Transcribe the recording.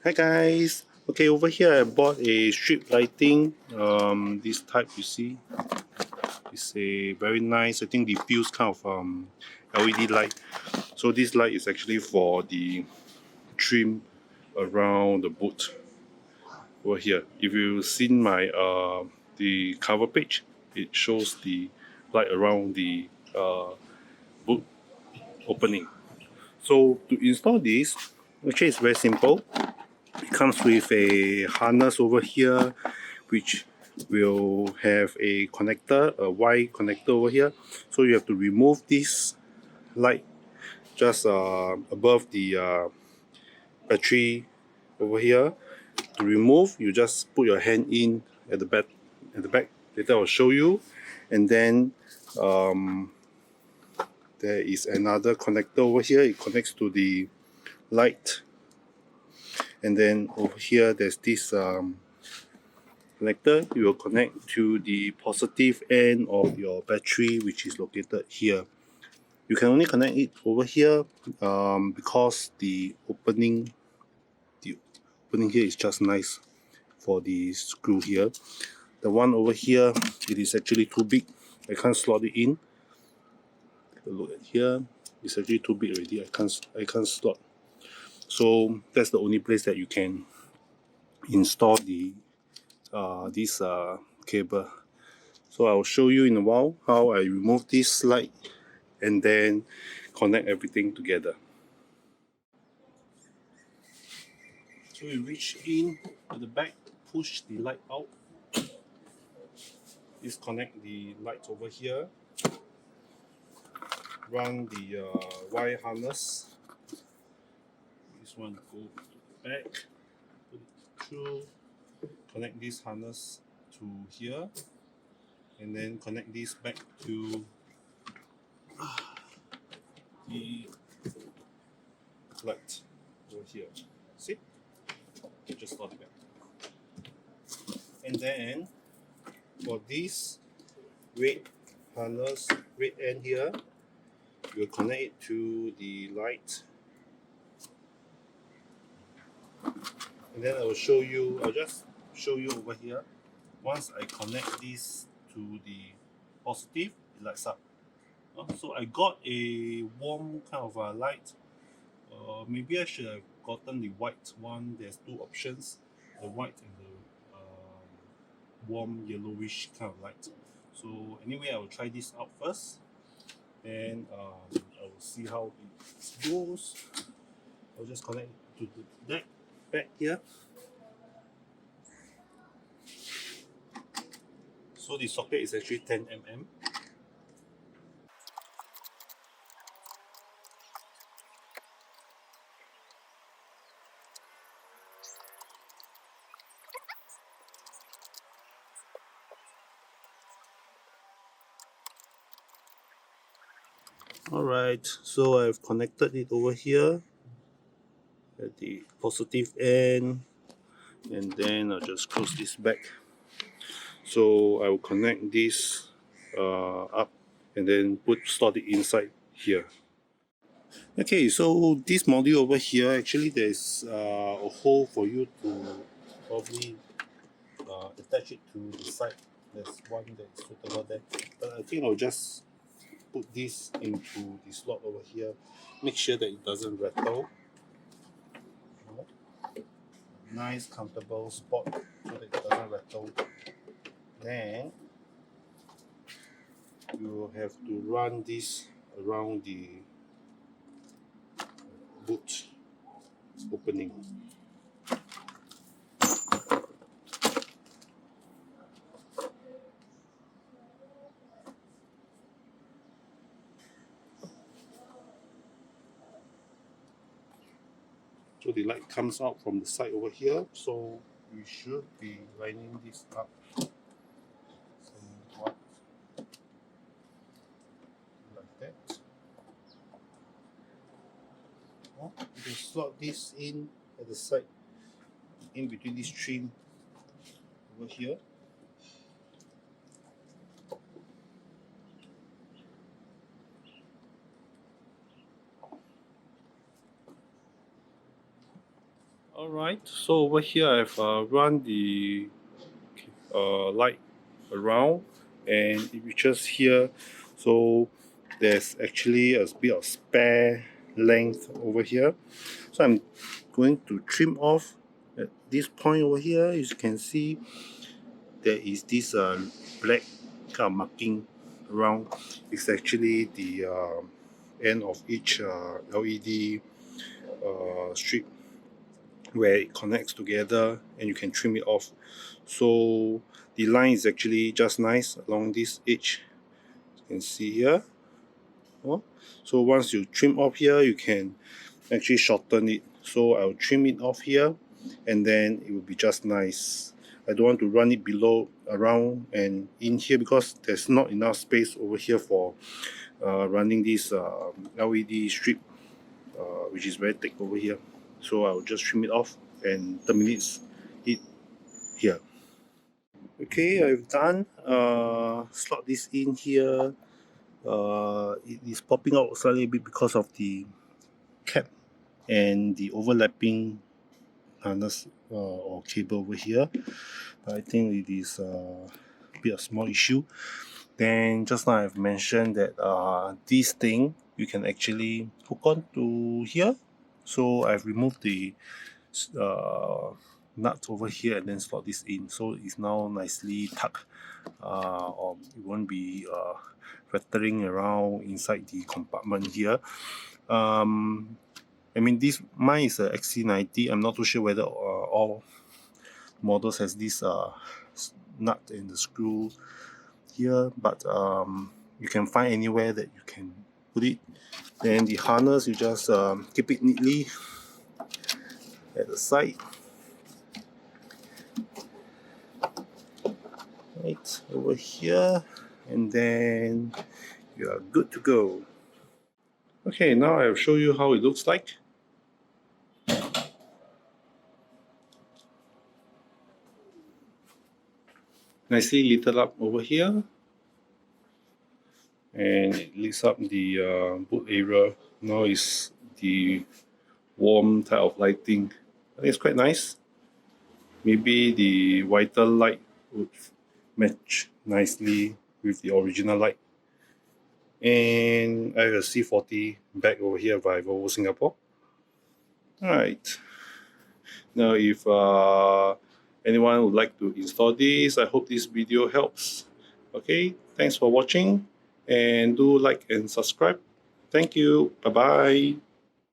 Hi guys. Okay, over here I bought a strip lighting. This type you see, it's a very nice. I think diffuse kind of LED light. So this light is actually for the trim around the boot over here. If you've seen my the cover page, it shows the light around the boot opening. So to install this, actually it's very simple. It comes with a harness over here, which will have a connector, a Y connector over here. So you have to remove this light just above the battery over here. To remove, you just put your hand in at the back. Later I'll show you, and then there is another connector over here. It connects to the light, and then over here there's this connector. You will connect to the positive end of your battery, which is located here. You can only connect it over here because the opening here is just nice for the screw here. The one over here, it is actually too big. I can't slot it in. Take a look at here. It's actually too big already. I can't slot. So that's the only place that you can install the this cable. So I'll show you in a while how I remove this light and then connect everything together. So you reach in to the back, push the light out. Disconnect the lights over here. Run the wire harness. This one go to the back, put it through, connect this harness to here, and then connect this back to the light over here. See? Just slot it back. And then for this red harness, red end here, you'll connect it to the light. And then I'll just show you over here. Once I connect this to the positive, it lights up. So I got a warm kind of a light. Maybe I should have gotten the white one. There's two options, the white and the warm yellowish kind of light. So anyway, I will try this out first, and I will see how it goes. I'll just connect it to the back here. So the socket is actually 10 mm. Alright, so I've connected it over here at the positive end, and then I'll just close this back. So I will connect this up and then slot it inside here. Okay, so this module over here, actually there's a hole for you to probably attach it to the side. There's one that's suitable there, but I think I'll just put this into the slot over here. Make sure that it doesn't rattle. Nice comfortable spot so that it doesn't rattle. Then you will have to run this around the boot opening. So the light comes out from the side over here, so we should be lining this up somewhat like that. You can slot this in at the side, in between this trim over here. Alright, so over here I've run the light around, and it reaches here. So there's actually a bit of spare length over here. So I'm going to trim off at this point over here. As you can see, there is this black kind of marking around. It's actually the end of each LED strip where it connects together, and you can trim it off. So the line is actually just nice along this edge. You can see here. So once you trim off here, you can actually shorten it. So I'll trim it off here, and then it will be just nice. I don't want to run it below, around and in here, because there's not enough space over here for running this LED strip, which is very thick over here. So I'll just trim it off and terminate it here. Okay, I've done. Slot this in here. It is popping out slightly a bit because of the cap and the overlapping harness or cable over here, but I think it is a bit of small issue. Then just now I've mentioned that this thing you can actually hook on to here. So I've removed the nut over here and then slot this in, so it's now nicely tucked, or it won't be rattling around inside the compartment here. I mean, mine is a XC90. I'm not too sure whether all models has this nut and the screw here, but you can find anywhere that you can put it. Then the harness, you just keep it neatly at the side. Right over here, and then you are good to go. Okay, now I'll show you how it looks like. Nicely lit up over here, and it lights up the boot area. Now is the warm type of lighting. I think it's quite nice. Maybe the whiter light would match nicely with the original light. And I have a C40 bag over here by Volvo Singapore. Alright, now if anyone would like to install this, I hope this video helps. Okay, thanks for watching, and do like and subscribe. Thank you. Bye bye.